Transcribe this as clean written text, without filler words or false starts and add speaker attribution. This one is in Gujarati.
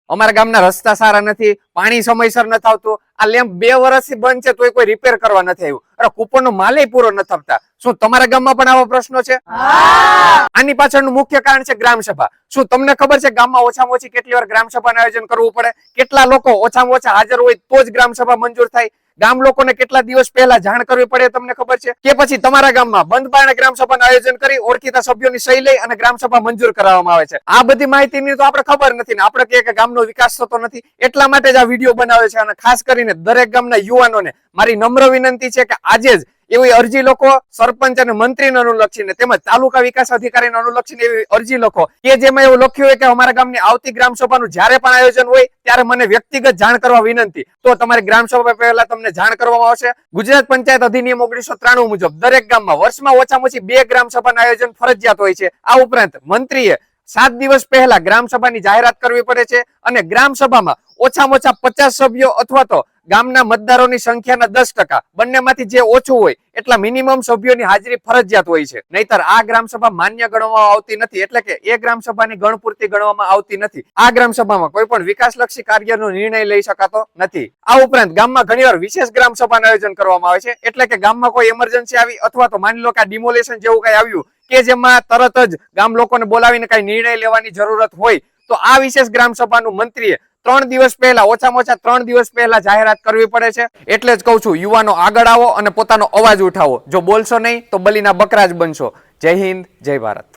Speaker 1: અમારા ગામના રસ્તા સારા નથી, પાણી સમયસર નથી આવતું, આ લેમ્પ 2 વર્ષથી બંધ છે તોય કોઈ રિપેર કરવા નથી આવ્યું. અરે કૂપનનો માલ પૂરો નથી આપતા. શું તમારા ગામમાં પણ આવા પ્રશ્નો છે? આની પાછળનું મુખ્ય કારણ છે ગ્રામ સભા. શું તમને ખબર છે ગામમાં ઓછામાં ઓછી કેટલી વાર ગ્રામ સભાનું આયોજન કરવું પડે? કેટલા લોકો ઓછામાં ઓછા હાજર હોય તો જ ગ્રામ સભા મંજૂર થાય? ગામ લોકોને કેટલા દિવસ પહેલા જાણ કરવી પડે તમને ખબર છે? કે પછી તમારા ગામમાં બંધ બારણે ગ્રામ સભાનું આયોજન કરી ઓળખીતા સભ્યોની સહી લઈ અને ગ્રામ સભા મંજૂર કરવામાં આવે છે? આ બધી માહિતીની તો આપણે ખબર નથી ને આપણે કહે કે ગામનો વિકાસ થતો નથી. એટલા માટે જ આ વિડીયો બનાવે છે અને ખાસ કરીને દરેક ગામના યુવાનોને મારી નમ્ર વિનંતી છે કે આજે જ એવી અરજી લખો, સરપંચ અને મંત્રીને અનુલક્ષીને તેમજ તાલુકા વિકાસ અધિકારીને અનુલક્ષીને એવી અરજી લખો કે જેમાં એવું લખ્યું હોય કે અમારા ગામની આવતી ગ્રામ સભાનું જ્યારે પણ આયોજન હોય ત્યારે મને વ્યક્તિગત જાણ કરવા વિનંતી. તો તમારી ગ્રામ સભા પહેલા તમને જાણ કરવામાં આવશે. ગુજરાત પંચાયત અધિનિયમ 1993 મુજબ દરેક ગામમાં વર્ષમાં ઓછામાં ઓછી 2 ગ્રામ સભાનું આયોજન ફરજિયાત હોય છે. આ ઉપરાંત મંત્રીએ 7 દિવસ પહેલા ગ્રામ સભાની જાહેરાત કરવી પડે છે અને ગ્રામ સભામાં ઓછામાં ઓછા 50 સભ્યો અથવા તો ગામના મતદારોની સંખ્યાના 10% બંનેમાંથી જે ઓછું હોય એટલા મિનિમમ સભ્યોની હાજરી ફરજિયાત હોય છે. નહીતર આ ગ્રામ સભા માન્ય ગણવામાં આવતી નથી, એટલે કે એ ગ્રામ સભાની ગણપૂર્તિ ગણવામાં આવતી નથી. આ ગ્રામ સભામાં કોઈ પણ વિકાસલક્ષી કાર્યનો નિર્ણય લઈ શકાતો નથી. આ ઉપરાંત ગામમાં ઘણીવાર વિશેષ ગ્રામ સભાનું આયોજન કરવામાં આવે છે, એટલે કે ગામમાં કોઈ ઇમરજન્સી આવી અથવા તો માની લો કે ડિમોલેશન જેવું કઈ આવ્યું કે જેમાં તરત જ ગામ લોકોને બોલાવીને કઈ નિર્ણય લેવાની જરૂરત હોય તો આ વિશેષ ગ્રામ સભાનું મંત્રીએ 3 દિવસ પહેલા ઓછામાં ઓછા 3 દિવસ પહેલા જાહેરાત કરવી પડે છે. એટલે જ કહું છું યુવાનો આગળ આવો અને પોતાનો અવાજ ઉઠાવો. જો બોલશો નહીં તો બલીના બકરા જ બનશો. જય હિન્દ, જય ભારત.